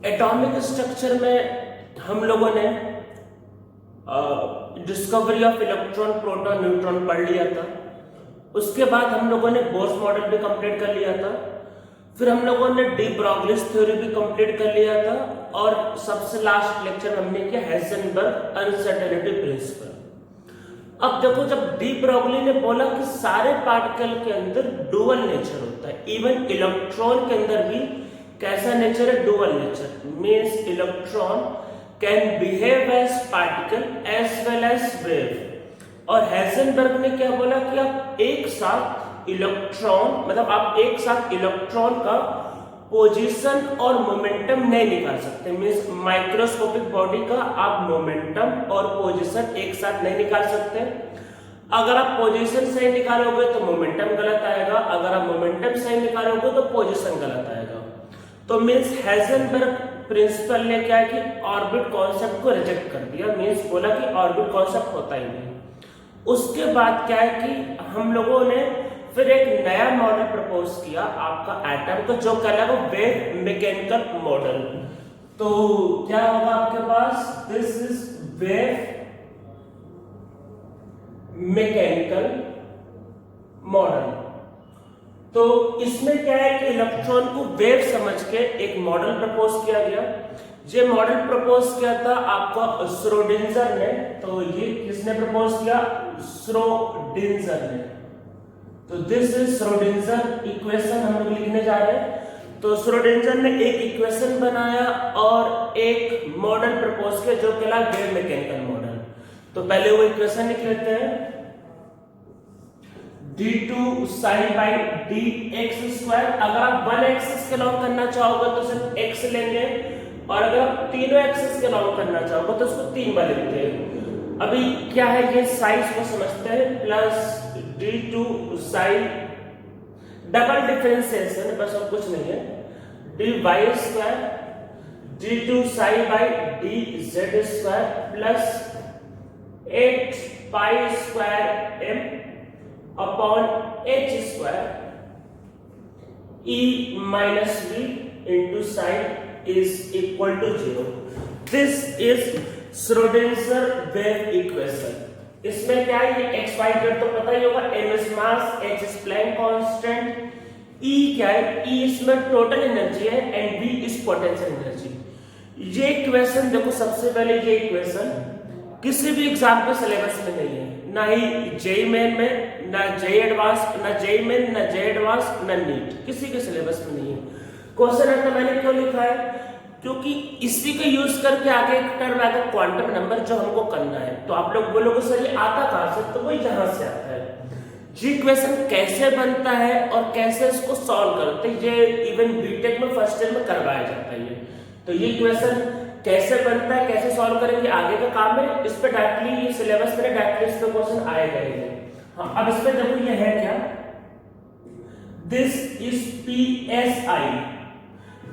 Atomic structure में हम लोगों ने discovery of electron, proton, neutron पढ़ लिया था। उसके बाद हम लोगों ने बोर्स मॉडल भी कंप्लीट कर लिया था। फिर हम लोगों ने डी ब्रॉगली थ्योरी भी कंप्लीट कर लिया था और सबसे लास्ट लेक्चर हमने किया हाइजेनबर्ग अनसर्टेनिटी प्रिंसिपल। अब देखो, जब डी ब्रॉगली ने बोला कि सारे पार्टिकल के अंदर डुअल नेचर होता है, इवन इलेक्ट्रॉन के अंदर भी कैसा नेचर है, dual nature, means electron can behave as particle as well as wave. और हाइजेनबर्ग ने क्या बोला कि आप एक साथ इलेक्ट्रॉन, मतलब आप एक साथ इलेक्ट्रॉन का पोजीशन और मोमेंटम नहीं निकाल सकते, मींस माइक्रोस्कोपिक बॉडी का आप मोमेंटम और पोजीशन एक साथ नहीं निकाल सकते। अगर आप पोजीशन सही निकालोगे तो मोमेंटम गलत आएगा, अगर आप मोमेंटम सही निकालोगे तो पोजीशन गलत आएगा। तो मींस हाइजेनबर्ग प्रिंसिपल ने क्या है कि ऑर्बिट कॉन्सेप्ट को रिजेक्ट कर दिया, मींस बोला कि ऑर्बिट कॉन्सेप्ट होता ही नहीं। उसके बाद क्या है कि हम लोगों ने फिर एक नया मॉडल प्रपोज किया आपका एटम का, जो कहलाएगा वेव मैकेनिकल मॉडल। तो क्या होगा आपके पास, this is wave mechanical model. तो इसमें क्या है कि इलेक्ट्रॉन को वेव समझ के एक मॉडल प्रपोज किया गया। ये मॉडल प्रपोज किया था आपका श्रोडिंगर ने। तो ये किसने प्रपोज किया, श्रोडिंगर ने। तो दिस इज श्रोडिंगर इक्वेशन हम लोग लिखने जा रहे हैं। तो श्रोडिंगर ने एक इक्वेशन बनाया और एक मॉडल प्रपोज किया जो कहला वेव मैकेनिकल मॉडल। तो पहले वो इक्वेशन लिख लेते हैं, d2 sin by dx²। अगर आप वन एक्सिस के लॉन्ग करना चाहोगे तो सिर्फ x लेंगे, और अगर आप तीनों एक्सिस के लॉन्ग करना चाहोगे तो उसको 3 बार लिखते हैं। अभी क्या है, ये साइज को समझते हैं, plus d2 sin, double differentiation बस और कुछ नहीं है, dy² d2 sin by dz² plus 8π² upon h² e minus v into sin is equal to 0। This is Schrödinger wave equation। इसमें क्या है, ये x y z तो पता ही होगा, m is mass, h is Planck constant, e क्या है, e इसमें टोटल एनर्जी है and v is potential energy. ये इक्वेशन देखो, सबसे पहले ये इक्वेशन किसी भी एग्जाम के सिलेबस में नहीं है, ना ही जेई मेन में, ना जेई एडवांस, ना जेई मेन, ना जेई एडवांस, ना नीट, किसी के सिलेबस में नहीं है। क्वेश्चन है तो मैंने क्यों लिखा है, क्योंकि इसी को यूज करके आगे एक टर्म आएगा क्वांटम नंबर जो हमको करना है। तो आप लोग बोलोगे सर ये आता कहां से, तो वही जहां से आता है। ये इक्वेशन कैसे बनता है और कैसे इसको सॉल्व करते हैं, ये इवन बीटेक में फर्स्ट ईयर में करवाया जाता है। तो ये इक्वेशन कैसे बनता है, कैसे सॉल्व करेंगे, आगे का काम है। इस पे डायरेक्टली सिलेबस में डायरेक्टली इस पे क्वेश्चन आएगा ही। हाँ, अब इस पे देखो ये है क्या, दिस इज PSI।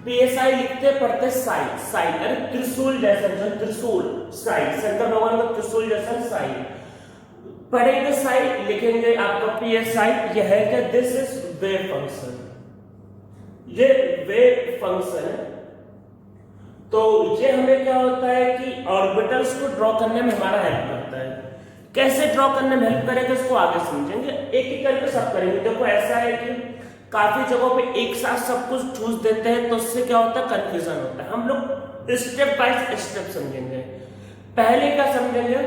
PSI लिखते पढ़ते साई, साई अरे त्रिशूल जैसा, जो त्रिशूल साई, शंकर भगवान का त्रिशूल जैसा साई पढ़ेंगे, साई लिखेंगे आपका PSI। यह है क्या, दिस इज वेव फंक्शन, ये वेव फंक्शन है। तो ये हमें क्या होता है कि ऑर्बिटल्स को ड्रॉ करने में हमारा हेल्प करता है। कैसे ड्रॉ करने में हेल्प करेगा इसको आगे समझेंगे, एक एक करके सब करेंगे। देखो ऐसा है कि काफी जगहों पे एक साथ सब कुछ ठूस देते हैं, तो उससे क्या होता है, कंफ्यूजन होता है। हम लोग स्टेप बाय स्टेप समझेंगे। पहले क्या समझेंगे,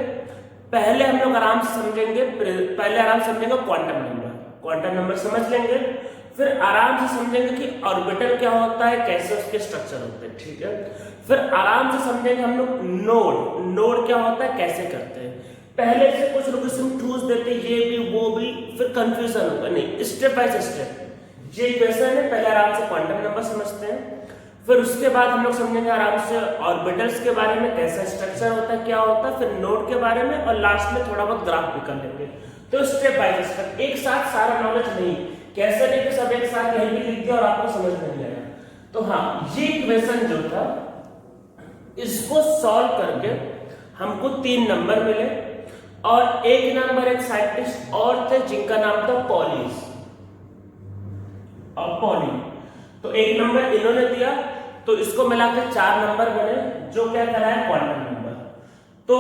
पहले हम लोग आराम से समझेंगे, पहले आराम से समझेंगे क्वांटम नंबर, क्वांटम नंबर समझ लेंगे। फिर आराम से समझेंगे कि ऑर्बिटल क्या होता है, कैसे उसके स्ट्रक्चर होते हैं, ठीक है। फिर आराम से समझेंगे हम लोग नोड, नोड क्या होता है, कैसे करते हैं। पहले से कुछ लोग इसमें ठूस देते हैं, ये भी वो भी, फिर कंफ्यूजन होगा, नहीं, स्टेप बाय स्टेप। ये इक्वेशन है, पहले आराम से क्वांटम नंबर समझते हैं, फिर उसके बाद हम लोग समझेंगे आराम से ऑर्बिटल्स के बारे में, कैसा स्ट्रक्चर होता है, क्या होता है, फिर नोड के बारे में, और लास्ट में थोड़ा बहुत ग्राफ भी कर लेंगे। तो स्टेप बाय स्टेप, एक साथ सारा नॉलेज नहीं, कैसे नहीं कि सब एक साथ यही भी लिख दिया और आपको समझ नहीं आया। तो हाँ, ये इक्वेशन जो था इसको सॉल्व करके हमको 3 नंबर मिले, और एक नंबर एक साइंटिस्ट और थे जिनका नाम था पॉली। तो एक नंबर इन्होंने दिया, तो इसको मिलाकर 4 नंबर बने, जो क्या कराए क्वांटम नंबर। तो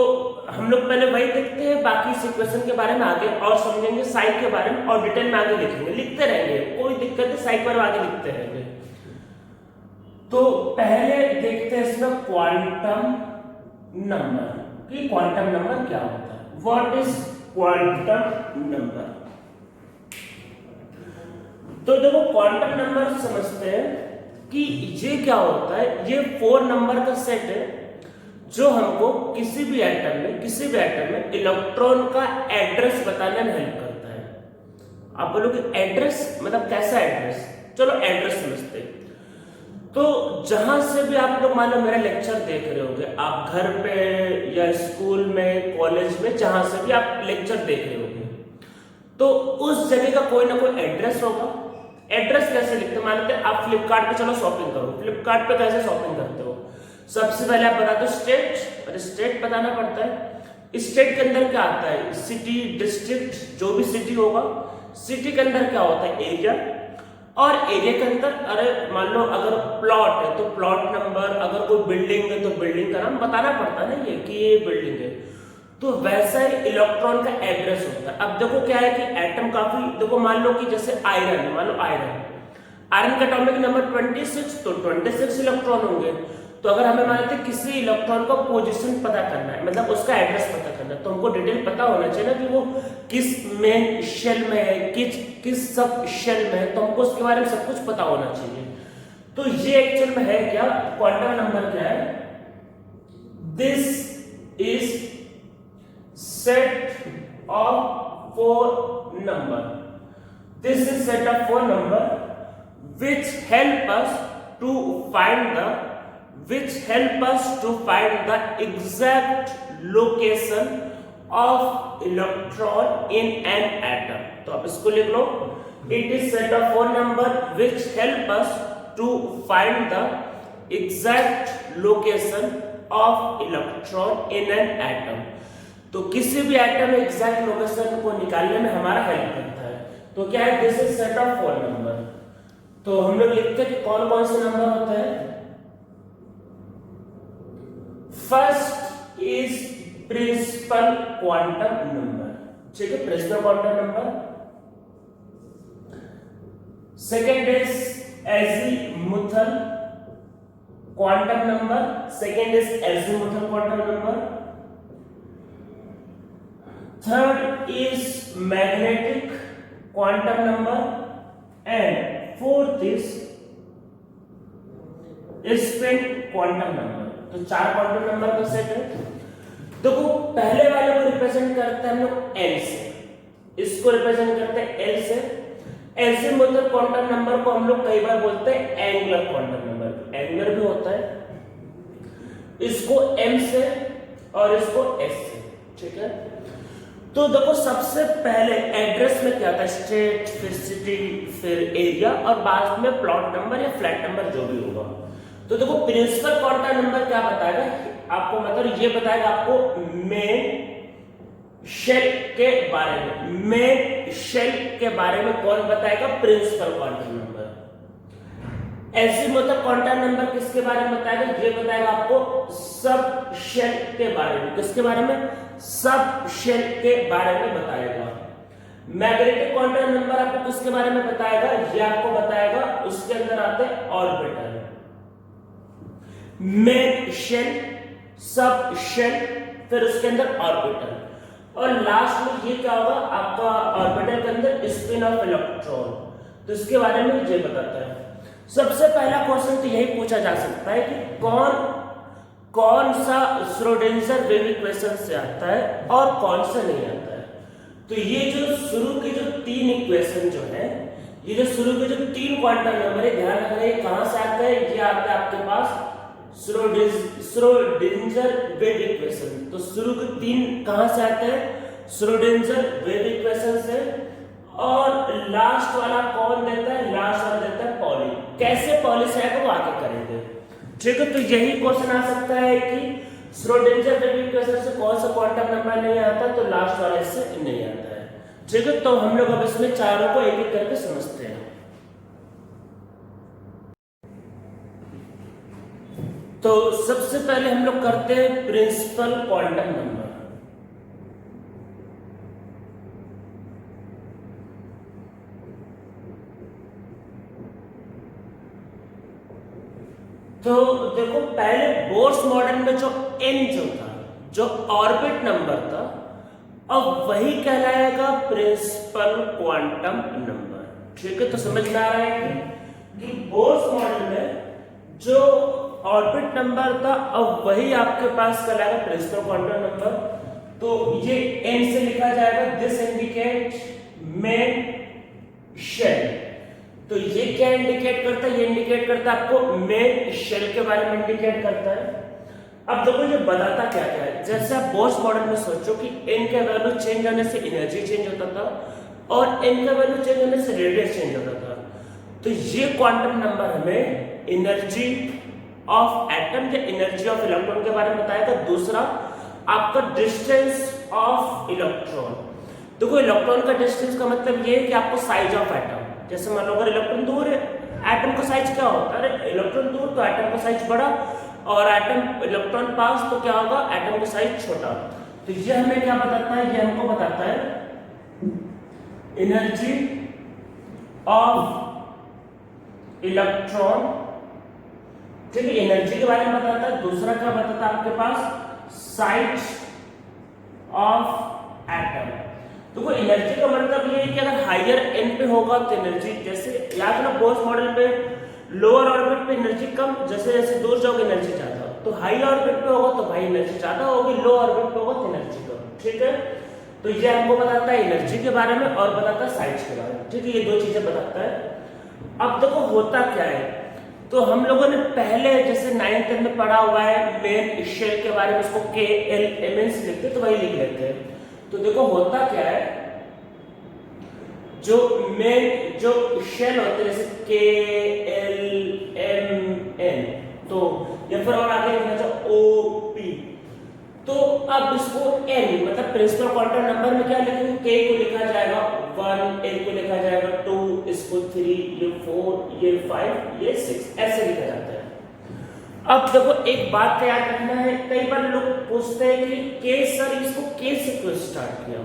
हम लोग पहले वही देखते हैं, बाकी इस इक्वेशन के बारे में आगे और समझेंगे, साइन के बारे में और डिटेल में आगे लिखेंगे, लिखते रहेंगे, कोई दिक्कत है, साइन पर आगे लिखते रहेंगे। तो पहले देखते हैं इसमें क्वांटम नंबर कि क्वांटम नंबर क्या होता है। What is quantum number? तो देखो क्वांटम नंबर समझते हैं कि ये क्या होता है। ये 4 नंबर का सेट है जो हमको किसी भी एटम में इलेक्ट्रॉन का एड्रेस बताने में हेल्प करता है। आप बोलोगे एड्रेस मतलब कैसा एड्रेस? चलो एड्रेस समझते हैं। तो जहां से भी आप लोग मान लो मेरा लेक्चर देख रहे होंगे, आप घर पे या स्कूल में, कॉलेज में, जहां से भी आप लेक्चर देख रहे होंगे, तो उस जगह का कोई ना कोई एड्रेस होगा। एड्रेस कैसे लिखते हैं? मानते हैं आप फ्लिपकार्ट पे चलो शॉपिंग करो, फ्लिपकार्ट पे कैसे शॉपिंग करते हो? सबसे पहले आप बता दो स्टेट, और स्टेट बताना पड़ता है। स्टेट के अंदर क्या आता है? सिटी, डिस्ट्रिक्ट, जो भी सिटी होगा। सिटी के अंदर क्या होता है? एरिया। और एरिया के अंदर अरे मान लो अगर प्लॉट है तो प्लॉट नंबर, अगर कोई बिल्डिंग है तो बिल्डिंग का नाम बताना पड़ता है ना, ये कि ये बिल्डिंग है। तो वैसा ही इलेक्ट्रॉन का एड्रेस होता है। अब देखो क्या है कि एटम काफी, देखो मान लो कि जैसे आयरन, मान लो आयरन का एटॉमिक नंबर 26, तो 26 इलेक्ट्रॉन होंगे। तो अगर हमें मानते हैं किसी इलेक्ट्रॉन का पोजीशन पता करना है, मतलब उसका एड्रेस पता करना है, तो हमको डिटेल पता होना चाहिए ना कि वो किस मेन शेल में है, किस सब शेल में है, तो हमको उसके बारे में सब कुछ पता होना चाहिए। तो ये एक्चुअल में है क्या? क्वांटम नंबर क्या है? This is set of 4 number. This is set of 4 number which help us to find the exact location of electron in an atom. तो आप इसको लिख लो, it is set of 4 number which help us to find the exact location of electron in an atom. तो किसी भी atom में exact location को निकालने में हमारा हेल्प करता है। तो क्या है? This is set of 4 number. तो हम लोग लिखते हैं कि कौन कौन से नंबर होते हैं। First is principal quantum number, ठीक है, principal quantum number. Second is azimuthal quantum number, second is azimuthal quantum number. Third is magnetic quantum number and fourth is spin quantum number। तो 4 क्वांटम नंबर का set है। देखो पहले वाले को represent करते हैं हम लोग L से, इसको रिप्रेजेंट करते हैं L से। L से मतलब क्वांटम नंबर को हम लोग कई बार बोलते हैं एंगुलर क्वांटम नंबर, एंगुलर भी होता है। इसको M से और इसको S से, ठीक है। तो देखो सबसे पहले एड्रेस में क्या था? स्टेट, फिर सिटी, फिर एरिया और बाद में प्लॉट नंबर या फ्लैट नंबर जो भी होगा। तो देखो प्रिंसिपल क्वांटम नंबर क्या बताएगा आपको? मतलब ये बताएगा आपको मेन शेल के बारे में। मेन शेल के बारे में कौन बताएगा? Principal quantum number. Azimuthal quantum number किसके बारे में बताएगा? ये बताएगा आपको सब शेल के बारे में। किसके बारे में? सब शेल के बारे में बताएगा। मैग्नेटिक क्वांटम नंबर आपको किसके बारे में बताएगा? ये आपको बताएगा उसके अंदर आते हैं orbital, main shell, sub shell, फिर उसके अंदर ऑर्बिटल, और लास्ट में ये क्या होगा आपका ऑर्बिटल के अंदर स्पिन ऑफ इलेक्ट्रॉन। तो इसके बारे में ये बताता है। सबसे पहला क्वेश्चन तो यही पूछा जा सकता है कि कौन सा श्रोडिंगर वेव इक्वेशन से आता है और कौन सा नहीं आता है। तो ये जो शुरू की जो 3 इक्वेशन जो है, ये जो शुरू के जो 3 क्वांटम नंबर है, ध्यान रखना, ये कहां से आते हैं? ये आते हैं आपके पास श्रोडिंगर वेव इक्वेशन। तो शुरू के 3 कहां से आते हैं? श्रोडिंगर वेव इक्वेशन से। और लास्ट वाला कौन देता है? लास्ट वाला देता है पॉली। कैसे पॉली से आएगा वो आगे करेंगे, ठीक है। तो यही क्वेश्चन आ सकता है कि श्रोडिंगर वेव इक्वेशन से कौन सा क्वांटम नंबर नहीं आता, तो लास्ट वाला इससे नहीं आता है, ठीक है। तो हम लोग अब इसमें चारों को एक एक करके समझते हैं। तो सबसे पहले हम लोग करते हैं प्रिंसिपल क्वांटम नंबर। तो देखो पहले बोर्स मॉडल में जो n जो था, जो ऑर्बिट नंबर था, अब वही कहलाएगा प्रिंसिपल क्वांटम नंबर। ठीक है, तो समझ में आ रहा है कि बोर्स मॉडल में जो ऑर्बिट नंबर था अब वही आपके पास कहलाएगा प्रिंसिपल क्वांटम नंबर। तो ये n से लिखा जाएगा, दिस इंडिकेट मेन शेल। तो ये क्या इंडिकेट करता है? ये इंडिकेट करता है आपको मेन शेल के बारे में इंडिकेट करता है। अब देखो ये बताता क्या क्या है। जैसे आप बोर्स मॉडल में सोचो कि n का वैल्यू चेंज होने से एनर्जी चेंज होता था और n का वैल्यू चेंज होने से रेडियस चेंज होता था। तो ये क्वांटम नंबर हमें एनर्जी ऑफ एटम या एनर्जी ऑफ इलेक्ट्रॉन के बारे में बताएगा। दूसरा आपका डिस्टेंस ऑफ इलेक्ट्रॉन। देखो इलेक्ट्रॉन का डिस्टेंस का मतलब ये है कि आपको साइज ऑफ एटम, जैसे मान लो अगर इलेक्ट्रॉन दूर है, एटम का साइज क्या होता है? अरे इलेक्ट्रॉन दूर तो एटम का साइज बड़ा, और एटम इलेक्ट्रॉन पास तो क्या होगा? एटम का साइज छोटा। तो ये हमें क्या बताता है? ये हमको बताता है एनर्जी ऑफ इलेक्ट्रॉन। ठीक है, एनर्जी के बारे में बताता है। दूसरा क्या बताता है आपके पास? Size of atom. तो एनर्जी का मतलब ये है कि अगर हायर एन पे होगा तो एनर्जी, जैसे याद ना बोर्स मॉडल पे लोअर ऑर्बिट पे एनर्जी कम, जैसे जैसे दूर जाओगे एनर्जी ज्यादा। तो हाई ऑर्बिट पे होगा तो भाई एनर्जी ज्यादा होगी, लो ऑर्बिट पे होगा तो एनर्जी कम। ठीक है, तो ये हमको बताता है एनर्जी के बारे में और बताता है साइज के बारे में। ठीक है, ये दो चीजें बताता है। अब देखो होता क्या है, तो हम लोगों ने पहले जैसे 9th में पढ़ा हुआ है मेन शेल के बारे में, उसको KLMN लिखते तो वही लिख लेते हैं। तो देखो होता क्या है, जो मेन जो शेल होते हैं जैसे KLMN, तो या फिर और आगे लिखना चाहो OP, तो अब इसको n मतलब प्रिंसिपल क्वांटम नंबर में क्या लिखेंगे? k को लिखा जाएगा 1, l को लिखा जाएगा 2, इसको 3, ये 4, ये 5, ये 6, ऐसे लिखा जाता है। अब देखो एक बात का याद रखना है, कई बार लोग पूछते हैं कि k सर इसको k से क्यों स्टार्ट किया?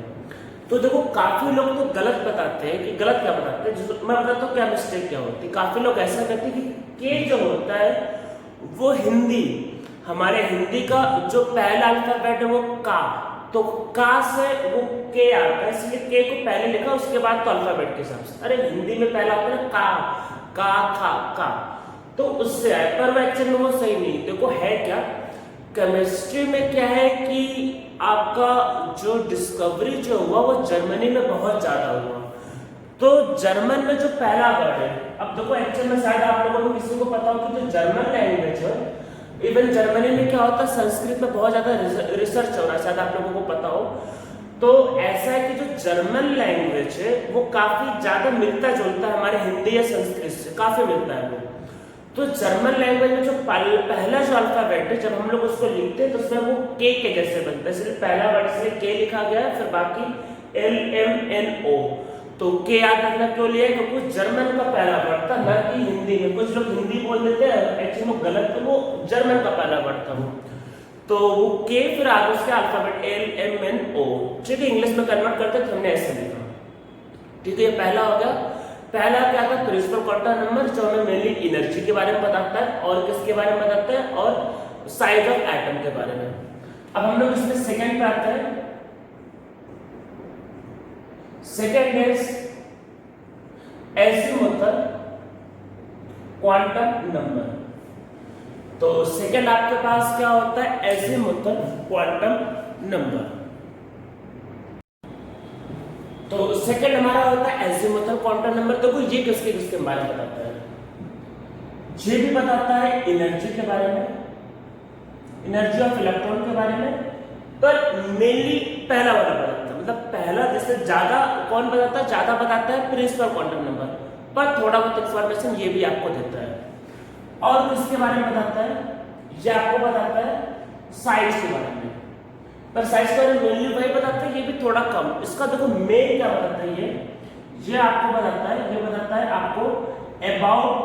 तो देखो काफी लोग तो गलत बताते हैं कि गलत क्या बताते हैं, मैं बताता हूँ क्या मिस्टेक क्या होती है। काफी लोग ऐसा करते हैं कि k जो होता है वो हिंदी, हमारे हिंदी का जो पहला अल्फाबेट है वो का, तो का से वो के आता है, इसलिए के को पहले लिखा उसके बाद तो अल्फाबेट के हिसाब से। अरे हिंदी में पहला होता है का, का खा का, तो उससे आए, पर वो एक्चुअली में वो सही नहीं। देखो है क्या, केमिस्ट्री में क्या है कि आपका जो डिस्कवरी जो हुआ वो जर्मनी में बहुत ज्यादा हुआ। तो जर्मन में जो पहला वर्ड है, अब देखो एक्चुअल में शायद आप लोगों को किसी को पता हो कि जो जर्मन लैंग्वेज है, इवन जर्मनी में क्या होता है संस्कृत में बहुत ज्यादा रिसर्च हो रहा है, शायद आप लोगों को पता हो। तो ऐसा है कि जो जर्मन लैंग्वेज है वो काफी ज्यादा मिलता जुलता है हमारे हिंदी या संस्कृत से, काफी मिलता है वो। तो जर्मन लैंग्वेज में जो पहला जो अल्फाबेट है जब हम लोग उसको लिखते हैं तो उसमें वो के जैसे बनता है, इसलिए पहला वर्ड इसलिए के लिखा गया है, फिर बाकी LMNO। तो के याद रखना क्यों लिया, क्योंकि जर्मन का पहला वर्ड था, ना कि हिंदी में। कुछ लोग हिंदी बोल देते हैं, एक्चुअली वो गलत, तो वो जर्मन का पहला वर्ड था वो। तो वो के फिर आगे उसके अल्फाबेट LMNO। ठीक है, इंग्लिश में कन्वर्ट करते तो हमने ऐसे लिखा। ठीक है, ये पहला हो गया। पहला क्या था? प्रिंसिपल क्वांटम नंबर, जो हमें मेनली एनर्जी के बारे में बताता है और किसके बारे में बताता है, और साइज ऑफ एटम के बारे में। अब हम लोग इसमें सेकंड पे आते हैं। Second is azimuthal quantum number. तो सेकंड आपके पास क्या होता है? Azimuthal quantum number. तो सेकंड हमारा होता है एजीमुथल क्वांटम नंबर। देखो ये किसके किसके बारे में बताता है? ये भी बताता है एनर्जी के बारे में, एनर्जी ऑफ इलेक्ट्रॉन के बारे में, पर मेनली पहला वाला बताता है। मतलब पहला जैसे ज्यादा कौन बताता है? ज्यादा बताता है प्रिंसिपल क्वांटम नंबर, पर थोड़ा बहुत इंफॉर्मेशन ये भी आपको देता है। और किसके बारे में बताता है? ये आपको बताता है साइज के बारे में, पर साइज के बारे में मेनली वही बताता है, ये भी थोड़ा कम। इसका देखो मेन क्या बताता है, ये आपको बताता है, ये बताता है आपको अबाउट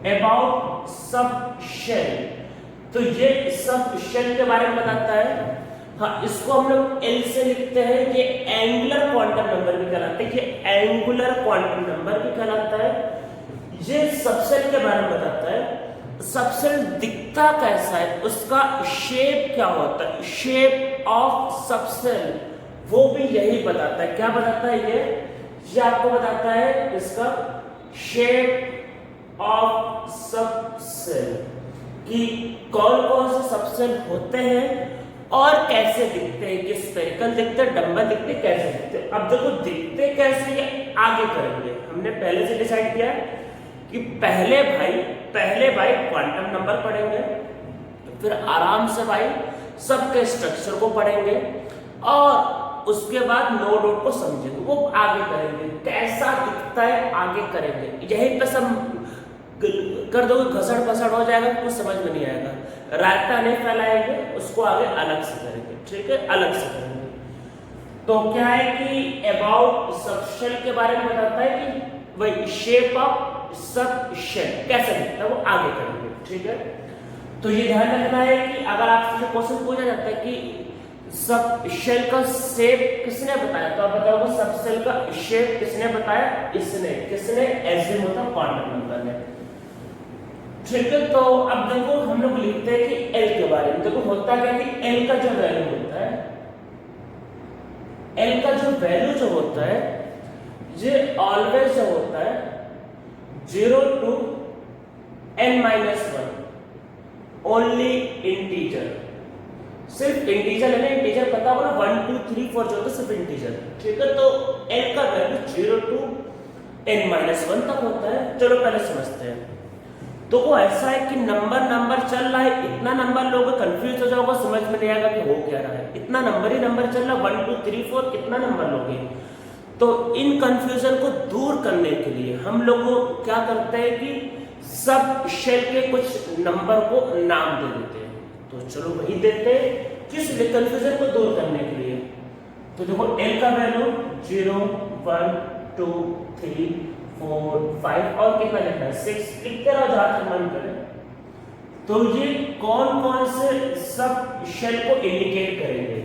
अबाउट सब शेल, तो ये सब शेल के बारे में बताता है। हाँ, इसको हम लोग एल से लिखते हैं, ये एंगुलर क्वांटम नंबर भी कहलाता है, ये एंगुलर क्वांटम नंबर भी कहलाता है। ये सबसेल के बारे में बताता है, सबसेल दिखता कैसा है, उसका शेप क्या होता है, शेप ऑफ सबसेल वो भी यही बताता है। क्या बताता है ये आपको बताता है इसका शेप ऑफ सबसेल, कि कौन कौन से सबसेल होते हैं और कैसे दिखते हैं, कि स्फेरिकल दिखते हैं, डम्बल दिखते हैं, कैसे दिखते हैं। अब देखो दिखते कैसे ये आगे करेंगे, हमने पहले से डिसाइड किया है कि पहले भाई क्वांटम नंबर पढ़ेंगे, फिर आराम से भाई सबके स्ट्रक्चर को पढ़ेंगे और उसके बाद नो डॉट को समझेंगे, वो आगे करेंगे, कैसा दिखता है आगे करेंगे। यही पे सब कर दोगे घसड़ पसड़ हो जाएगा, कुछ समझ में नहीं आएगा, रायता नहीं फैलाएंगे, उसको आगे अलग से करेंगे, ठीक है, अलग से करेंगे। तो क्या है कि अबाउट सबशेल के बारे में बताता है कि वही शेप ऑफ सबशेल कैसे दिखता है वो आगे करेंगे, ठीक है। तो ये ध्यान रखना है कि अगर आपसे क्वेश्चन पूछा जाता है कि सबशेल का शेप किसने बताया, तो आप बताओगे सबशेल का शेप किसने बताया, इसने, किसने, एजिमुथ क्वांटम नंबर ने, ठीक है। तो अब देखो हम लोग लिखते हैं कि एल के बारे में। देखो होता क्या कि एल का जो वैल्यू होता है, एल का जो वैल्यू जो होता है ये ऑलवेज जो होता है 0 to n-1, ओनली इंटीजर, सिर्फ इंटीजर है ना, इंटीजर पता होगा ना, 1 2 3 4 जो होता है सिर्फ इंटीजर, ठीक है। तो एल का वैल्यू 0 to n-1 तक होता है। चलो पहले समझते हैं। तो वो ऐसा है कि नंबर चल रहा है, इतना नंबर लोगे कंफ्यूज हो जाओगे, समझ में नहीं आएगा कि हो क्या रहा है, इतना नंबर ही नंबर चल रहा है, 1 2 3 4 कितना नंबर लोगे। तो इन कंफ्यूजन को दूर करने के लिए हम लोग क्या करते हैं कि सब शेल के कुछ नंबर को नाम दे देते हैं। तो चलो वही देते हैं, किस लिए, कंफ्यूजन को दूर करने के लिए। तो देखो एल का वैल्यू 0 1 2 3 4 5 और कितना लिखना है 6, लिखते रहो जहां तक मन करे। तो ये कौन कौन से सब शेल को इंडिकेट करेंगे।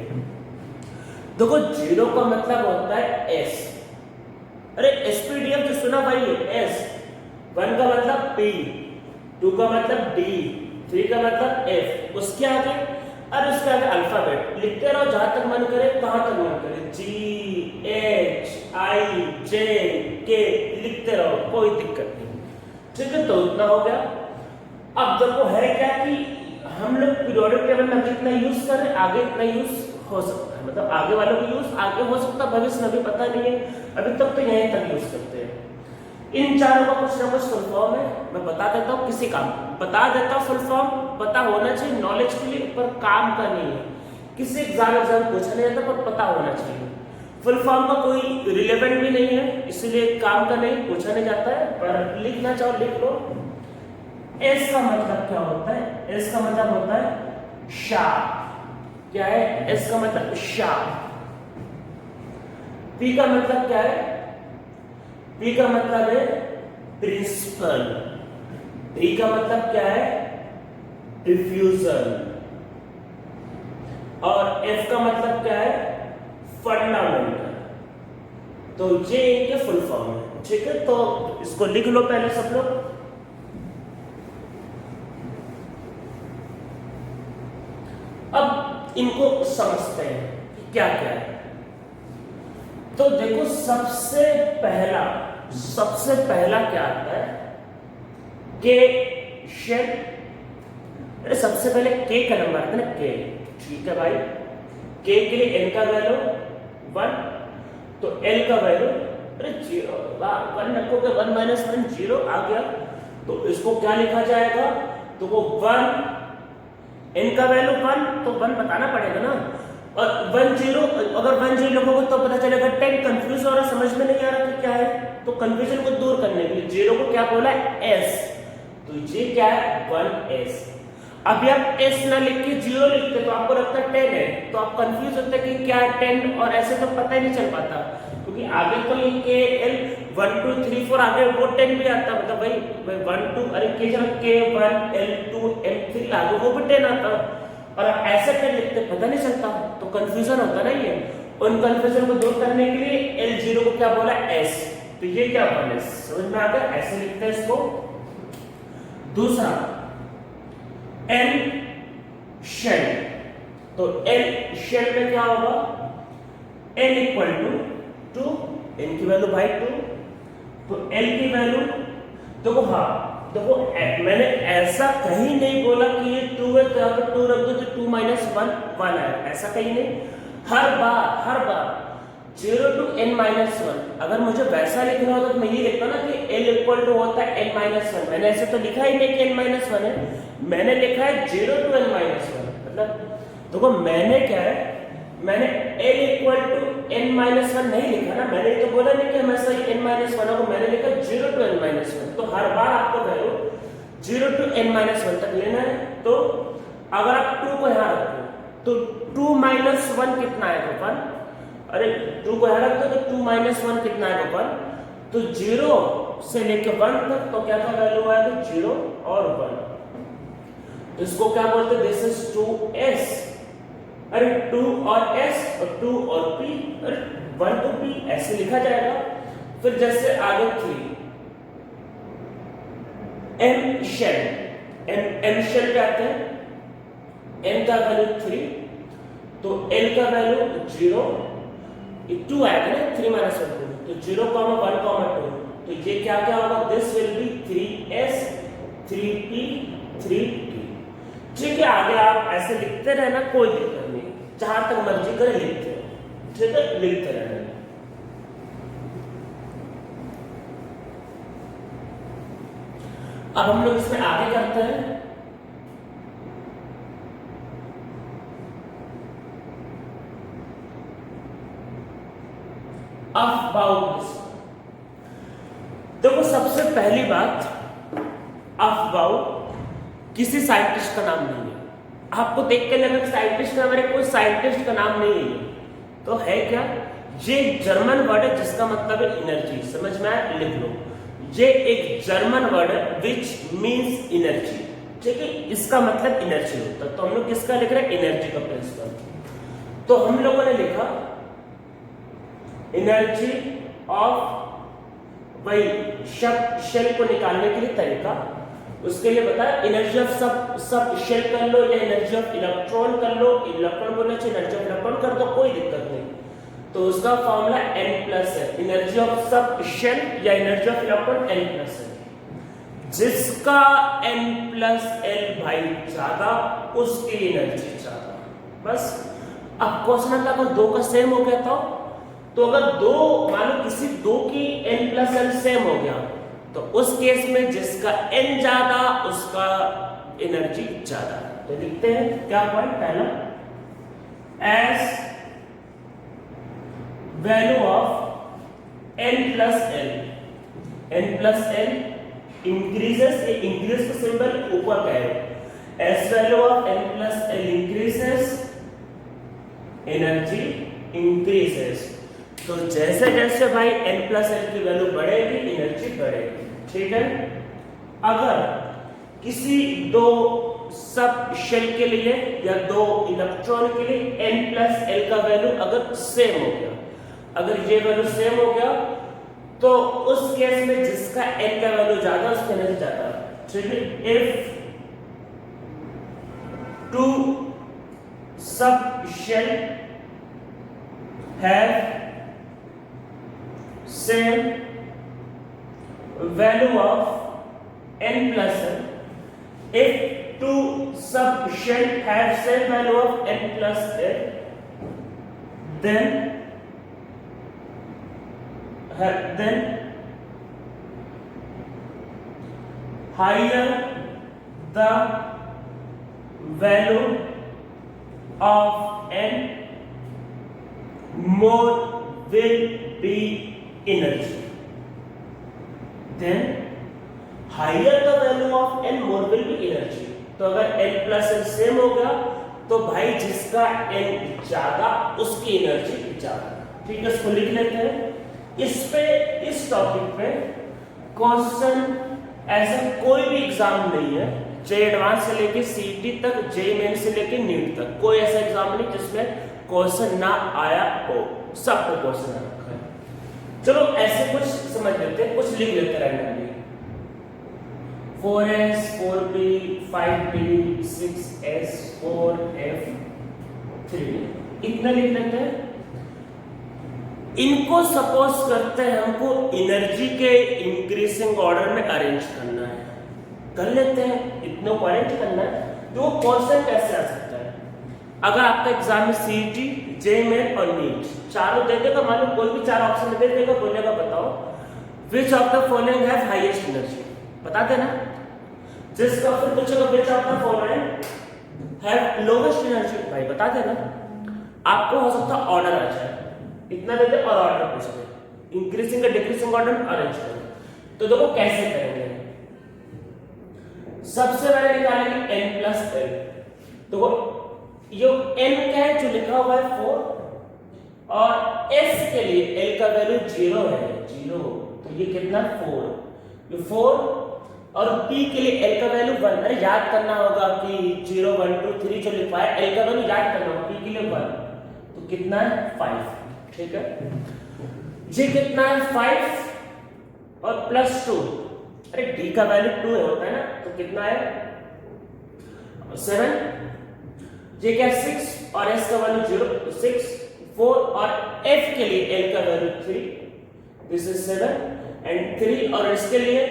देखो 0 का मतलब होता है एस, अरे एसपीडीएफ जो सुना भाई है एस, 1 का मतलब पी, 2 का मतलब डी, 3 का मतलब एफ, उसके आगे अरे उसके आगे अल्फाबेट लिखते रहो जहां तक मन करे, कहां तक मन करे, जी एच आई जे के लिखते रहो, कोई दिक्कत नहीं, ठीक है। तो इतना हो गया। अब देखो है क्या कि हम लोग पीरियोडिक टेबल में कितना यूज कर रहे हैं, आगे इतना यूज हो सकता है, मतलब आगे वालों को यूज आगे हो सकता है, भविष्य में भी पता नहीं है, अभी तक तो यहीं तक यूज करते हैं। इन चारों का कुछ ना कुछ फुल फॉर्म है, मैं बता देता हूँ, किसी काम बता देता हूँ, फुल फॉर्म पता होना चाहिए नॉलेज के लिए, पर काम का नहीं है, किसी एग्जाम पूछा नहीं जाता पर पता होना चाहिए। फुल फॉर्म का कोई रिलेवेंट भी नहीं है, इसलिए काम का नहीं, पूछा नहीं जाता है, पर लिखना चाहो लिख लो। एस का मतलब क्या होता है, एस का मतलब होता है शार्प, क्या है एस का मतलब शार्प। पी का मतलब क्या है, पी का मतलब है प्रिंसिपल, डी का मतलब क्या है डिफ्यूजन, और एफ का मतलब क्या है फंडामेंटल। तो ये इनके फुल फॉर्म है, ठीक है। तो इसको लिख लो पहले सब लोग। अब इनको समझते हैं कि क्या क्या है। तो देखो सबसे पहला क्या आता है, के शेल, अरे सबसे पहले के का नंबर आता है ना, के, ठीक है भाई। के के लिए एन का वैल्यू 1, तो एल का वैल्यू अरे 0, 1 रखोगे 1 - 1 0 आ गया, तो इसको क्या लिखा जाएगा, तो वो 1, एन का वैल्यू 1, तो 1 बताना पड़ेगा ना, और 1 0, अगर 1 0 लिखोगे तो पता चलेगा 10, कंफ्यूज हो रहा, समझ में नहीं आ रहा कि क्या है, तो कंफ्यूजन को दूर करने के लिए 0 को क्या बोला है एस, तो ये क्या है 1s। अभी आप s ना लिख के 0 लिखते तो आपको लगता है 10 है, तो आप कंफ्यूज होते कि क्या है 10, और ऐसे तो पता ही नहीं चल पाता, क्योंकि आगे तो ये के एल 1 2 3 4 आगे वो 10 भी आता, मतलब भाई 1 2 अरे K1 L2 M3 आगे वो भी 10 आता, और ऐसे कर लिखते पता नहीं चलता, तो कंफ्यूजन होता ना ये। उन कंफ्यूजन को दूर करने के लिए L0 को क्या बोला S, तो ये क्या बोला समझ में आ गया, ऐसे लिखते हैं इसको। दूसरा N शेल, तो N शेल में क्या होगा, N इक्वल टू 2, N की वैल्यू भाई 2, तो L की वैल्यू देखो, हाँ देखो मैंने ऐसा कहीं नहीं बोला कि ये 2 है तो यहाँ पर 2 रख दो तो 2 माइनस 1 1 है, ऐसा कहीं नहीं। हर बार 0 to n माइनस 1 अगर मुझे वैसा लिखना होता तो मैं ये लिखता ना कि L इक्वल टू होता है n माइनस 1, मैंने ऐसे तो लिखा ही नहीं कि n माइनस 1 है, मैंने लिखा है 0 to n माइनस 1, मतलब देखो मैंने क्या है, मैंने L equal to n minus 1 नहीं लिखा ना, मैंने तो बोला नहीं कि हमेशा n माइनस 1 को, मैंने लिखा 0 to n माइनस 1, तो हर बार आपको वैल्यू 0 to n माइनस 1 तक लेना है। तो अगर आप 2 को यहाँ रखो तो 2 माइनस 1 कितना आएगा 1, अरे 2 को यहाँ रख दो तो 2 माइनस 1 कितना आएगा 1, तो 0 से लेकर 1 तक तो क्या था वैल्यू आएगा 0 और 1, इसको क्या बोलते हैं, दिस इज 2s, अरे 2 और s और 2 और p, अरे 1 तो p ऐसे लिखा जाएगा। फिर जैसे आगे 3 m शेल, m शेल क्या आते हैं, m का वैल्यू 3, तो l का वैल्यू 0, 2 आएगा ना 3 माइनस 1 तो 0, 1, 2, तो ये क्या क्या होगा, this will be 3s 3p 3p। ठीक है, आगे आप ऐसे लिखते रहना, कोई दिक्कत नहीं, जहां तक मर्जी करे लिखते रहो, ठीक है, लिखते रहना। अब हम लोग इसमें आगे करते हैं, अफवाह। देखो सबसे पहली बात, अफवाह किसी साइंटिस्ट का नाम नहीं है, आपको देख के लगा साइंटिस्ट का, मेरे कोई साइंटिस्ट का नाम नहीं है, तो है क्या, ये जर्मन वर्ड है जिसका मतलब है एनर्जी, समझ में आया, लिख लो, ये एक जर्मन वर्ड है विच मींस एनर्जी, ठीक है, इसका मतलब एनर्जी होता है, तो हम लोग किसका लिख रहे हैं, एनर्जी का प्रिंसिपल। तो हम लोगों ने लिखा एनर्जी ऑफ, वही शेल को निकालने के लिए तरीका, उसके लिए बताया एनर्जी ऑफ सब शेल कर लो या एनर्जी ऑफ इलेक्ट्रॉन कर लो, इलेक्ट्रॉन बोलना चाहिए एनर्जी ऑफ इलेक्ट्रॉन कर दो, कोई दिक्कत नहीं, तो उसका फॉर्मूला n प्लस है, एनर्जी ऑफ सब शेल या energy of electron n plus है, जिसका n प्लस l भाई ज्यादा उसकी एनर्जी ज्यादा, बस। अब क्वेश्चन आता है 2 का सेम हो गया था, तो अगर 2 मान लो किसी 2 की n प्लस l सेम हो गया, तो उस केस में जिसका n ज्यादा उसका एनर्जी ज्यादा। तो लिखते हैं क्या पॉइंट, पहला as value of n plus l increases, increase का सिंबल ऊपर का है, as value of n plus l increases energy increases, तो जैसे जैसे भाई n प्लस l की वैल्यू बढ़ेगी एनर्जी बढ़ेगी, ठीक है। अगर किसी 2 सब शेल के लिए या 2 इलेक्ट्रॉन के लिए n प्लस l का वैल्यू अगर सेम हो गया, अगर ये वैल्यू सेम हो गया, तो उस केस में जिसका n का वैल्यू ज्यादा उसकी एनर्जी ज्यादा, ठीक है। If 2 sub shell have same value of n plus l, if 2 sub shell have same value of n plus l, then higher the value of n, more will be energy. Then higher the value of n, more will be energy. तो अगर n plus n same हो गया तो भाई जिसका n ज्यादा उसकी energy ज्यादा, ठीक है, इसको लिख लेते हैं। इस पे इस इस टॉपिक पे क्वेश्चन ऐसा कोई भी एग्जाम नहीं है, जे एडवांस से लेके सीईटी तक, जे मेन से लेके नीट तक, कोई ऐसा एग्जाम नहीं जिसमें क्वेश्चन ना आया हो, सब पे क्वेश्चन आ रखा है। चलो ऐसे कुछ समझ लेते हैं, कुछ लिख लेते हैं randomly. 4s 4b 5b 6s 4f 3, इतना लिख लेते हैं। इनको सपोज करते हैं हमको एनर्जी के इंक्रीजिंग ऑर्डर में अरेंज करना है, कर लेते हैं। इतने को अरेंज करना है तो वो क्वेश्चन कैसे आ सकता है? अगर आपका एग्जाम में सीईटी, जे मेन और नीट चारों दे देगा, मान लो कोई भी चार ऑप्शन दे देगा, बोलेगा बताओ which of the following have highest energy, बता देना। जिसका फिर पूछेगा which of the following have lowest energy, भाई बता देना। आपको हो सकता है ऑर्डर आ जाए, इतना दे दे और ऑर्डर पूछ दे, इंक्रीजिंग का डिक्रीजिंग ऑर्डर अरेंज करो। तो देखो कैसे करेंगे। सबसे पहले निकालेंगे n प्लस l। देखो ये n क्या है जो लिखा हुआ है 4, और s के लिए l का वैल्यू 0 है, 0, तो ये कितना 4, ये 4, और p के लिए l का वैल्यू 1। अरे याद करना होगा कि 0 1 2 3 जो लिखा है, l का वैल्यू याद करना होगा, p के लिए 1, तो कितना है 5, ठीक है। जी कितना है 5 और प्लस 2, अरे d का वैल्यू 2 होता है ना, तो कितना है 7। जे क्या 6 और s का वैल्यू 0, 6 4, और f के लिए l का वैल्यू 3, दिस इज 7 एंड 3, और इसके लिए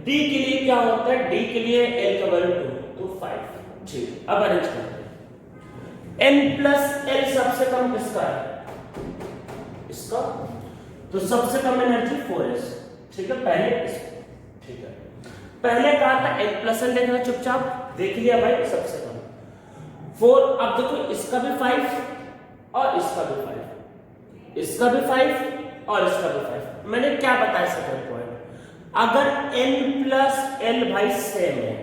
d के लिए क्या होता है, d के लिए l का वैल्यू 2, तो 5, ठीक। अब अरेंज करते हैं। n प्लस l सबसे कम किसका है, इसका, तो सबसे कम एनर्जी 4s, ठीक है। पहले ठीक है, पहले कहा था n प्लस l देखना, चुपचाप देख लिया भाई, सबसे कम 4। अब देखो इसका भी 5 और इसका भी 5, इसका भी 5 और इसका भी 5। मैंने क्या बताया सेकंड पॉइंट, अगर n प्लस l भाई सेम है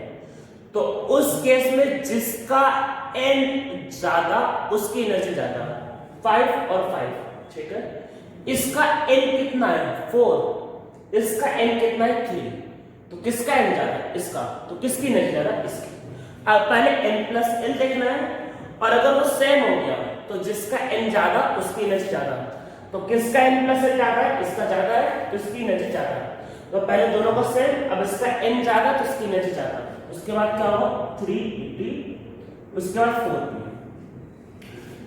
तो उस केस में जिसका n ज्यादा उसकी एनर्जी ज्यादा, 5 और 5, ठीक है। इसका n कितना है 4, इसका n कितना है 3, तो किसका n ज्यादा, इसका, तो किसकी एनर्जी ज्यादा, इसकी। अब पहले n प्लस l देखना है, और अगर वो सेम हो गया तो जिसका n ज्यादा उसकी एनर्जी ज्यादा, तो किसका n प्लस l ज्यादा है, इसका ज्यादा है, तो इसकी एनर्जी ज्यादा है। तो पहले दोनों को सेम, अब इसका n ज्यादा तो इसकी एनर्जी ज्यादा, उसके बाद क्या होगा 3d, उसके बाद 4d,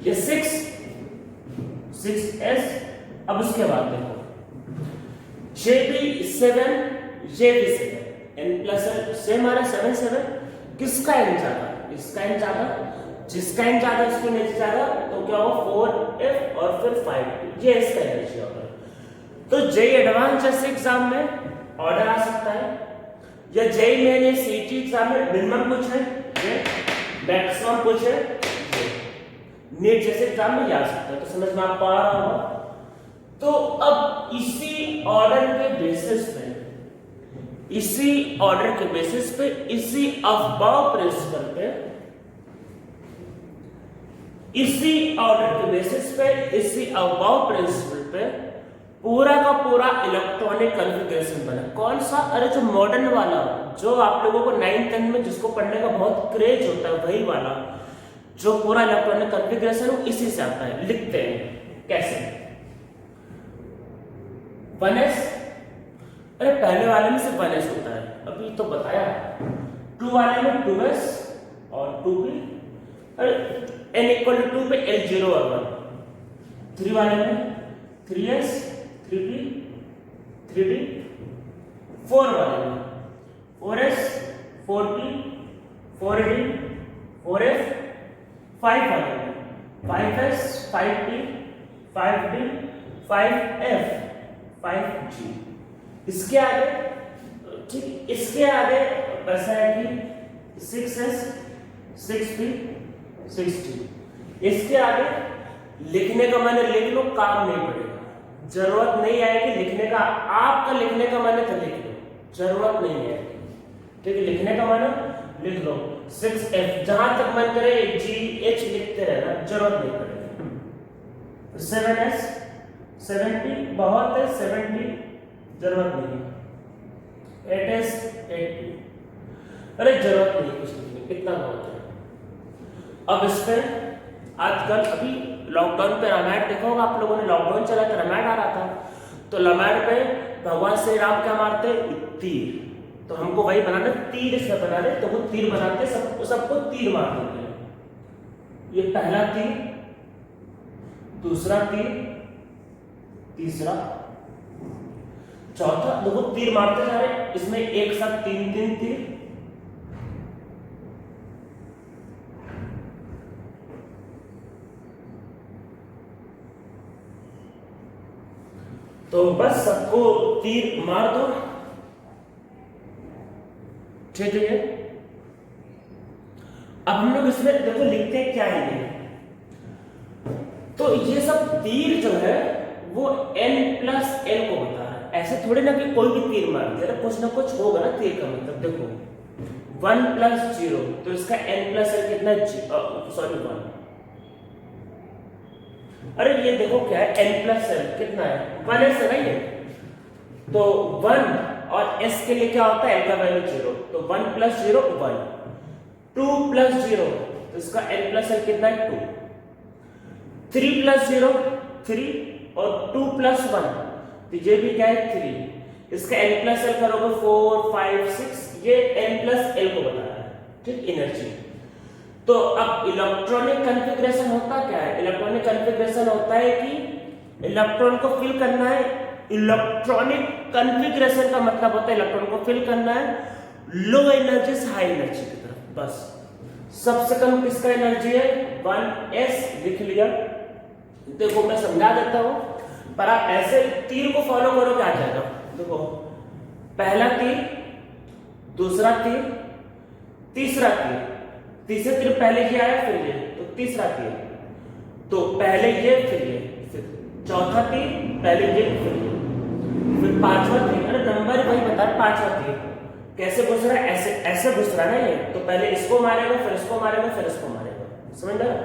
ये 6s। अब उसके बाद देखो जे भी 7, जे भी 7, n प्लस l सेम आ रहा है 7 7, किसका n ज्यादा, इसका n ज्यादा, जिसका n ज्यादा उसकी एनर्जी ज्यादा, तो क्या होगा 4f और फिर 5, ये इसका एनर्जी होगा। तो जे एडवांस जैसे एग्जाम में ऑर्डर आ सकता है, या जे मेन सीईटी एग्जाम में मिनिमम पूछे, ये मैक्सिमम पूछे, नीट जैसे एग्जाम में आ सकता है। तो समझ में आप पा रहा होगा। तो अब इसी ऑर्डर के बेसिस पे, इसी ऑर्डर के बेसिस पे, इसी अफबाव प्रिंसिपल पे, इसी ऑर्डर के बेसिस पे, इसी अफबाव प्रिंसिपल पे पूरा का पूरा इलेक्ट्रॉनिक कॉन्फ़िगरेशन बना। कौन सा? अरे जो मॉडर्न वाला, जो आप लोगों को 9th 10th में जिसको पढ़ने का बहुत क्रेज होता है, वही वाला जो पूरा इलेक्ट्रॉनिक कॉन्फ़िगरेशन इसी से आता है। लिखते हैं कैसे, 1s, अरे पहले वाले में सिर्फ 1s होता है, अभी तो बताया। 2 वाले में 2s और 2p, अरे n इक्वल टू 2 पे l 0 और 1। 3 वाले में 3s 3p 3d। 4 वाले में 4s 4p 4d 4f। 5 वाले में 5s 5p 5d 5f 5g। इसके आगे, ठीक, इसके आगे ऐसा है कि 6s 6p 6d। इसके आगे लिखने का मैंने लिख लो, काम नहीं पड़ेगा, जरूरत नहीं आएगी लिखने का। आपका लिखने का मैंने तो लिख लो, जरूरत नहीं है, ठीक है। लिखने का मैंने लिख लो 6f, जहां तक मन करे gh लिखते रहना, जरूरत नहीं पड़ेगी। 7s 7p बहुत है, 7d जरूरत नहीं, इट इज 80। अरे जरूरत नहीं कुछ लिखने, कितना बहुत है। अब इस पे आजकल अभी लॉकडाउन पे रामायण देखा होगा आप लोगों ने, लॉकडाउन चला था, रामायण आ रहा था, तो रामायण पे भगवान श्री राम क्या मारते, तीर। तो हमको वही बनाना, तीर से बनाने, तो वो तीर बनाते सबको तीर मार देते हैं। ये पहला तीर, दूसरा तीर, तीसरा, चौथा, तो वो तीर मारते जा रहे, इसमें एक साथ 3-3 तीर। तो बस सबको तीर मार दो, ठीक है। अब हम लोग इसमें देखो लिखते क्या है, तो ये सब तीर जो है वो n+l को बता रहा है। ऐसे थोड़े ना कि कोई भी तीर मार दिया, कुछ ना कुछ होगा ना तीर का मतलब। देखो 1+0, तो इसका n+l कितना, सॉरी 1। अरे ये देखो क्या है, n+l कितना है, 1s है ना ये, तो 1 और s के लिए क्या होता है, l का वैल्यू 0, तो 1+0 1, 2+0, तो इसका n+l कितना है 2, 3+0 3, और 2+1, तो ये भी क्या है 3, इसका n+l करोगे 4 5 6, ये n+l को बता रहा है, ठीक, एनर्जी। तो अब इलेक्ट्रॉनिक कॉन्फ़िगरेशन होता क्या है, इलेक्ट्रॉनिक कॉन्फ़िगरेशन होता है कि इलेक्ट्रॉन को फिल करना है। इलेक्ट्रॉनिक कॉन्फ़िगरेशन का मतलब होता है इलेक्ट्रॉन को फिल करना है लो एनर्जी से हाई एनर्जी की तरफ। बस सबसे कम किसका एनर्जी है, 1s लिख लिया। देखो मैं समझा देता हूं, पर आप ऐसे तीर को फॉलो करोगे आ जाएगा। देखो पहला तीर, दूसरा तीर, तीसरा तीर, तीसरे तीर पहले ये आया फिर ये, तो तीसरा तीर, तो पहले ये फिर ये, फिर चौथा तीर, पहले ये फिर ये, फिर पांचवा तीर। अरे नंबर वही बता रहा, पांचवा तीर कैसे घुस रहा है, ऐसे ऐसे घुस रहा है ना ये, तो पहले इसको मारेगा, फिर इसको मारेगा, फिर इसको मारेगा, समझ रहे?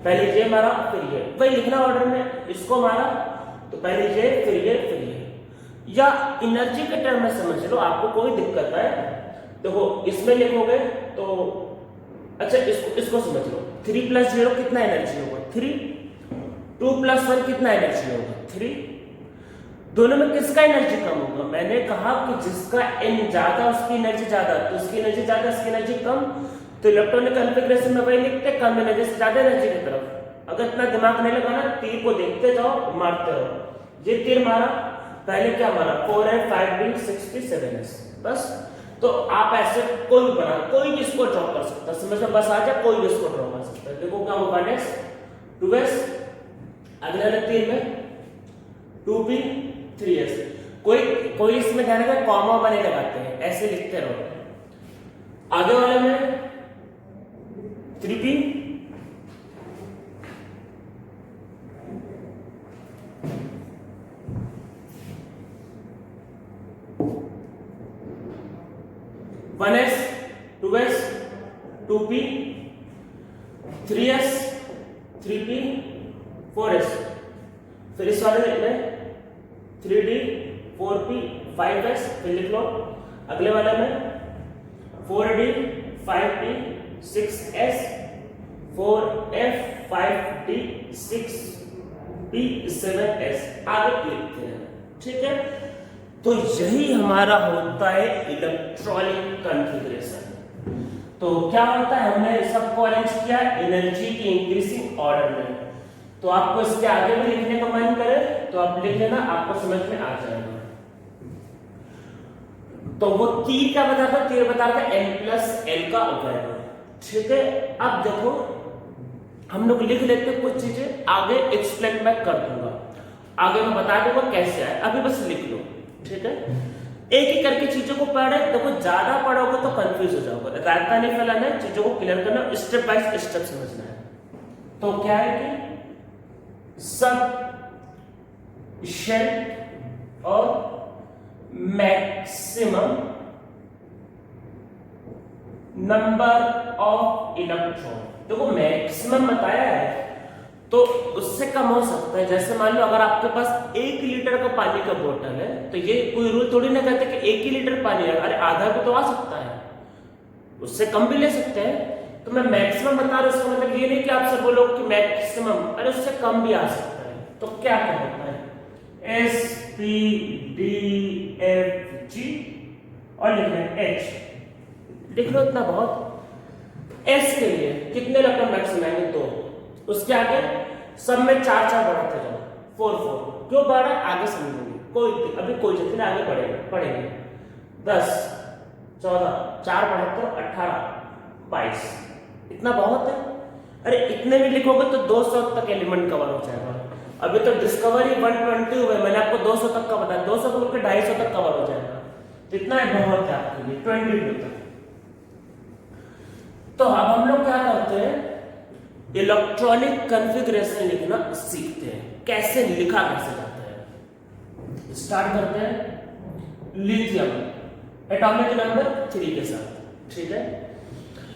पहले ये मारा फिर ये, वही लिखना ऑर्डर में, इसको मारा तो पहले ये फिर ये फिर ये, या एनर्जी के टर्म में समझ लो, आपको कोई दिक्कत है। देखो इसमें लिखोगे तो अच्छा इसको समझ लो, 3+0 कितना एनर्जी होगा 3, 2+1 कितना एनर्जी होगा 3, दोनों में किसका एनर्जी कम होगा? मैंने कहा कि जिसका n ज्यादा उसकी एनर्जी ज्यादा, तो उसकी एनर्जी ज्यादा इसकी एनर्जी कम, तो इलेक्ट्रॉनिक कॉन्फ़िगरेशन में वही लिखते कम एनर्जी से ज्यादा एनर्जी की तरफ। अगर इतना दिमाग नहीं लगाना, तीर को देखते जाओ मारते रहो। ये तीर मारा, पहले क्या मारा 4 5 6 7s, बस। तो आप ऐसे कोई भी बना, कोई भी इसको ड्रॉ कर सकता है, समझ में बस आ जाए, कोई भी इसको ड्रॉ कर सकता है। देखो क्या होगा 1s 2s, अगले वाले तीर में 2p 3s। कोई इसमें ध्यान रखना कॉमा बने लगाते हैं, ऐसे लिखते रहो। आगे वाले में 3p 1s 2s 2p 3s 3p 4s, फिर इस वाले में 3d 4p 5s, फिर लिख लो। अगले वाले में 4d 5p 6s 4f 5d 6p 7s, आगे लिखते हैं, ठीक है। तो यही हमारा होता है इलेक्ट्रॉनिक कॉन्फ़िगरेशन। तो क्या होता है, हमने सबको अरेंज किया एनर्जी की इंक्रीजिंग ऑर्डर में। तो आपको इसके आगे भी लिखने का मन करे तो आप लिख लेना, आपको समझ में आ जाएगा। तो वो तीर क्या बताता, तीर बताता n+l का वैल्यू, ठीक है। अब देखो हम लोग लिख लेते हैं, कुछ चीजें आगे एक्सप्लेन मैं कर दूंगा, आगे मैं बता दूंगा कैसे है, अभी बस लिख लो, ठीक है। एक एक करके चीजों को पढ़े, देखो ज्यादा पढ़ोगे तो कंफ्यूज हो जाओगे, रास्ता नहीं फैलाना है, चीजों को क्लियर करना, स्टेप बाय स्टेप समझना है। तो क्या है कि सब शेल और मैक्सिमम नंबर ऑफ इलेक्ट्रॉन, देखो मैक्सिमम बताया है तो उससे कम हो सकता है। जैसे मान लो अगर आपके पास 1 लीटर का पानी का बोतल है तो ये कोई रूल थोड़ी ना कहते कि 1 ही लीटर पानी है, अरे आधा भी तो आ सकता है, उससे कम भी ले सकते हैं। तो मैं मैक्सिमम बता रहा हूं, इसका मतलब ये नहीं कि आप सब बोलोगे कि मैक्सिमम, अरे उससे कम भी आ सकता है। तो क्या होता है, S P D F G और लिखना है एच, लिख लो इतना बहुत। एस के लिए कितने इलेक्ट्रॉन मैक्सिमम आएंगे, 2। उसके आगे सब में 4 बढ़ाते जाओ, 4 क्यों बढ़ रहा है आगे समझेंगे, अभी कोई जितने आगे पढ़ेंगे 10 14 4 बढ़ाते 18 22, इतना बहुत है। अरे इतने भी लिखोगे तो 200 तक एलिमेंट कवर हो जाएगा। अभी तो डिस्कवरी 120 हुए, मैंने आपको 200 तक का बताया, 200 को बोलकर 250 तक कवर हो जाएगा, तो इतना बहुत है आपके लिए 22 तक। तो अब हम लोग क्या करते हैं, इलेक्ट्रॉनिक कॉन्फ़िगरेशन लिखना सीखते हैं, कैसे लिखा कैसे जाता है। स्टार्ट करते हैं लिथियम एटॉमिक नंबर 3 के साथ, ठीक है।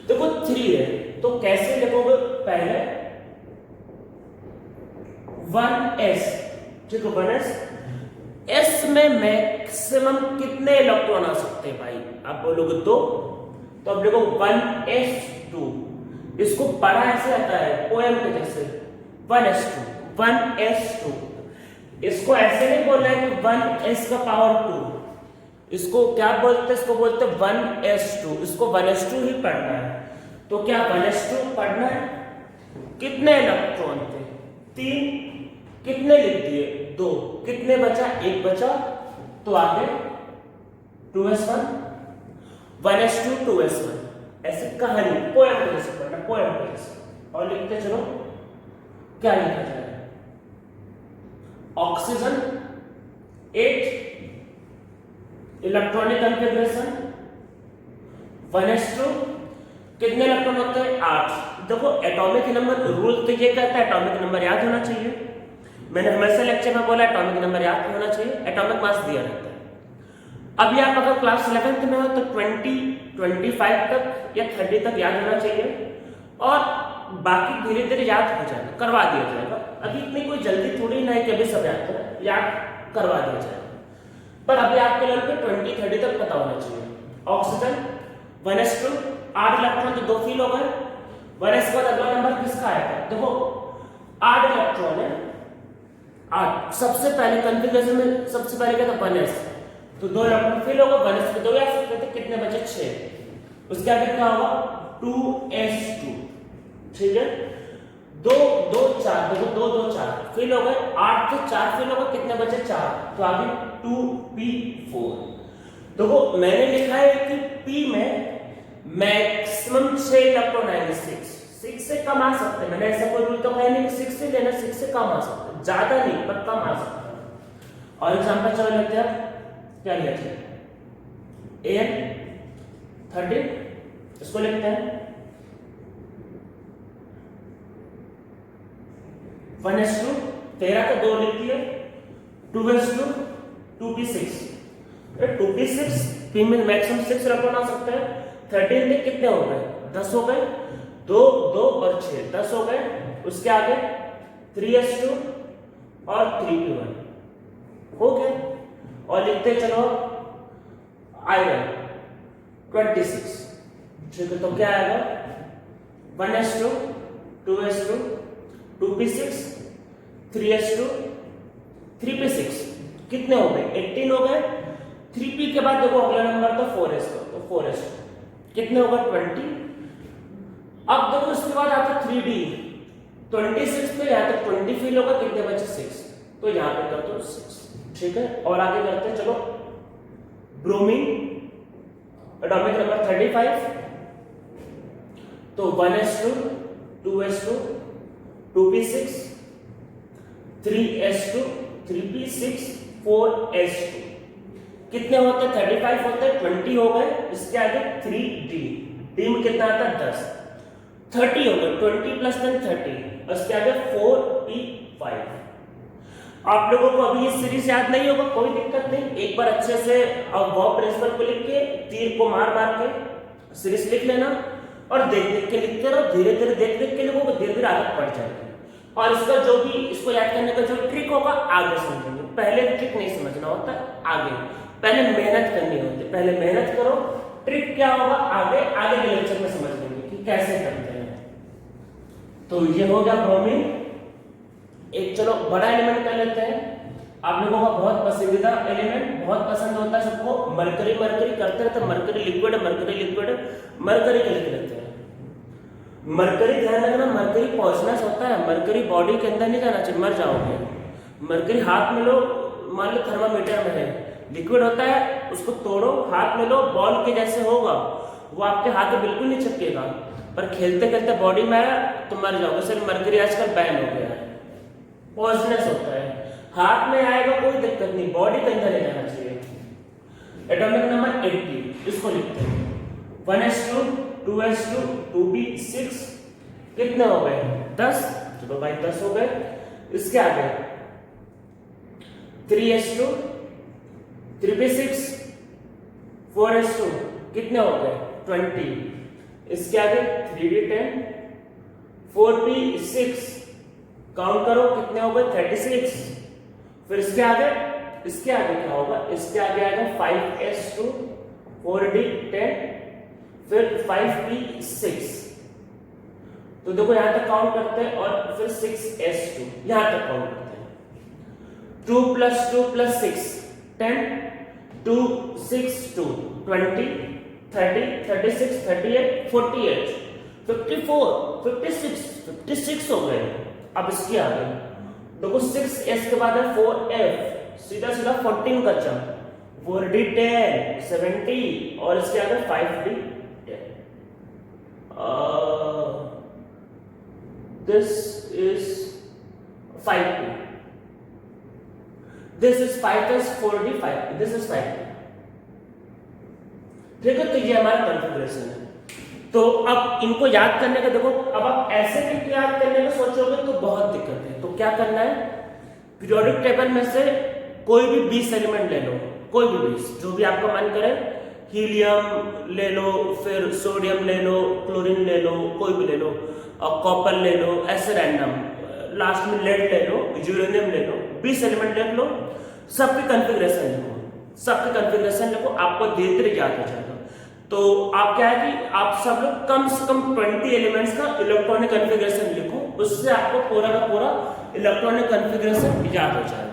देखो 3 है तो कैसे लिखोगे, पहले 1s, ठीक है 1s। s में मैक्सिमम कितने इलेक्ट्रॉन आ सकते हैं भाई, आप बोलोगे 2, तो अब देखो 1s2, इसको पढ़ा ऐसे आता है पोएम के जैसे 1s2, इसको ऐसे नहीं बोलना है कि 1s का पावर 2, इसको क्या बोलते हैं, इसको बोलते हैं 1s2, इसको 1s2 ही पढ़ना है। तो क्या 1s2 पढ़ना है, कितने इलेक्ट्रॉन थे 3, कितने लिख दिए 2, कितने बचा 1 बचा, तो आगे 2s1 1s2 2s1, ऐसे कहानी पोएम के जैसे पढ़ना, पोएम के जैसे। और लिखते चलो क्या लिखा जाए, ऑक्सीजन 8 इलेक्ट्रॉनिक कॉन्फ़िगरेशन 1s2, कितने इलेक्ट्रॉन होते हैं 8। देखो एटॉमिक नंबर रूल तो ये कहता है एटॉमिक नंबर याद होना चाहिए, मैंने हमेशा लेक्चर में बोला एटॉमिक नंबर याद होना चाहिए, एटॉमिक मास दिया रहता है। अभी आप अगर क्लास 11th में हो तो 20 25 तक या 30 तक याद होना चाहिए, और बाकी धीरे धीरे याद हो जाएगा, करवा दिया जाएगा। अभी इतनी कोई जल्दी थोड़ी ना है कि अभी सब याद करें, याद करवा दिया जाएगा, पर अभी आपके लेवल पे 20 30 तक पता होना चाहिए। ऑक्सीजन 1s2 8 इलेक्ट्रॉन, तो 2 फील हो गए। 1s के बाद अगला नंबर किसका आएगा, देखो 8 इलेक्ट्रॉन है, 8 सबसे पहले कॉन्फ़िगरेशन में सबसे पहले क्या था 1s, तो 2 इलेक्ट्रॉन फील होगा, 1s पे 2 आ सकते थे, कितने बचे 6। उसके आगे क्या होगा 2s2, ठीक है 2 2 4, देखो 2 2 4 फील हो गए, 8 से 4 फील हो गए, कितने बचे 4, तो आगे 2p4। देखो मैंने लिखा है कि p में मैक्सिमम 6 इलेक्ट्रॉन आएंगे, 6 से कम आ सकते हैं, मैंने ऐसा कोई रूल तो है नहीं कि 6 से लेना, 6 से कम आ सकते हैं, ज्यादा नहीं पर कम आ सकता है। और एग्जांपल चलो लेते हैं, क्या लिया थे AN13, इसको लिखते हैं 1s2 13 का 2 लिख दिए, 2s2 2p6, 2p6 p में मैक्सिमम 6 इलेक्ट्रॉन आ सकते हैं। 13 में कितने हो गए 10 हो गए, 2 2 और 6 10 हो गए। उसके आगे 3s2 और 3p1 हो गया। और लिखते चलो आयरन 26, ठीक है, तो क्या आएगा 1s2 2s2 2p6 3s2 3p6, कितने हो गए 18 हो गए। 3p के बाद देखो अगला नंबर तो 4s का, तो 4s2 कितने हो गए 20। अब देखो इसके बाद आता 3d 26 पे यहाँ तक 20 फील होगा, कितने बचे 6, तो यहाँ पे कर दो 6, ठीक है। और आगे करते हैं चलो ब्रोमीन एटॉमिक नंबर 35, तो 1s2 2s2 2p6 3s2 3p6 4s2, कितने होते हैं 35 होते हैं, 20 हो गए। इसके आगे 3d, d में कितना आता है 10, 30 हो गए, 20 प्लस 10 30, उसके आगे 4p5। आप लोगों को अभी ये सीरीज याद नहीं होगा, कोई दिक्कत नहीं, एक बार अच्छे से वर्ब प्रिंसिपल को लिख के तीर को मार मार के सीरीज लिख लेना, और देख देख के लिखते रहो, धीरे धीरे देख देख के लिखोगे, धीरे धीरे आदत पड़ जाएगी। और इसका जो भी इसको याद करने का जो ट्रिक होगा आगे समझेंगे, पहले ट्रिक नहीं समझना होता, आगे पहले मेहनत करनी होती है, पहले मेहनत करो, ट्रिक क्या होगा आगे आगे के लेक्चर में समझ लेंगे कि कैसे करते हैं। तो ये हो गया ब्रोमीन। एक चलो बड़ा एलिमेंट कर लेते हैं, आप लोगों का बहुत पसंदीदा एलिमेंट, बहुत पसंद होता है सबको, मरकरी। मरकरी करते रहते, मरकरी लिक्विड है, मरकरी लिक्विड है, मरकरी के लिख लेते हैं। मरकरी ध्यान रखना, मरकरी पॉइजनस होता है, मरकरी बॉडी के अंदर नहीं जाना चाहिए, मर जाओगे। मरकरी हाथ में लो, मान लो थर्मामीटर में है, लिक्विड होता है, उसको तोड़ो, हाथ में लो, बॉल के जैसे होगा, वो आपके हाथ में बिल्कुल नहीं चिपकेगा, पर खेलते खेलते बॉडी में आया तो मर जाओगे। सिर्फ मरकरी आजकल बैन हो गया है, पॉइजनस होता है, हाथ में आएगा कोई दिक्कत नहीं, बॉडी के अंदर नहीं जाना चाहिए। एटॉमिक नंबर 80, इसको लिखते हैं 1s2 2s2 2b6, कितने हो गए 10, चलो भाई 10 हो गए। इसके आगे 3s2 3b6 4s2, कितने हो गए 20। इसके आगे 3d10 4p6, काउंट करो कितने हो गए 36। फिर इसके आगे क्या होगा, इसके आगे आएगा 5s2 4d10 फिर 5p6। तो देखो यहां तक काउंट करते हैं और फिर 6s2 यहां तक काउंट करते हैं। 2 + 2 + 6 10 2 6 2 20 30 36 38 48 54 56 56 हो गए। अब इसके आगे देखो 6s के बाद है 4f, सीधा सीधा 14 का जंप, 4d10 70 और इसके आगे 5d10। This is 5p. This is 5s 4d 5p. This is 5p. ठीक है, तो ये हमारा कॉन्फ़िगरेशन है। तो अब इनको याद करने का देखो, अब आप ऐसे भी याद करने का सोचोगे तो बहुत दिक्कत है। तो क्या करना है, पीरियोडिक टेबल में से कोई भी 20 एलिमेंट ले लो, कोई भी 20 जो भी आपका मन करे, हीलियम ले लो, फिर सोडियम ले लो, क्लोरीन ले लो, कोई भी ले लो, और कॉपर ले लो, ऐसे रैंडम, लास्ट में लेड ले लो, यूरेनियम ले लो, 20 एलिमेंट ले लो, सबकी कॉन्फ़िगरेशन लिखो, सबकी कॉन्फ़िगरेशन लिखो, आपको धीरे धीरे याद हो जाएगा। तो आप क्या है कि आप सब लोग कम से कम 20 एलिमेंट्स का इलेक्ट्रॉनिक कॉन्फ़िगरेशन लिखो, उससे आपको पूरा का पूरा इलेक्ट्रॉनिक कॉन्फ़िगरेशन याद हो जाएगा।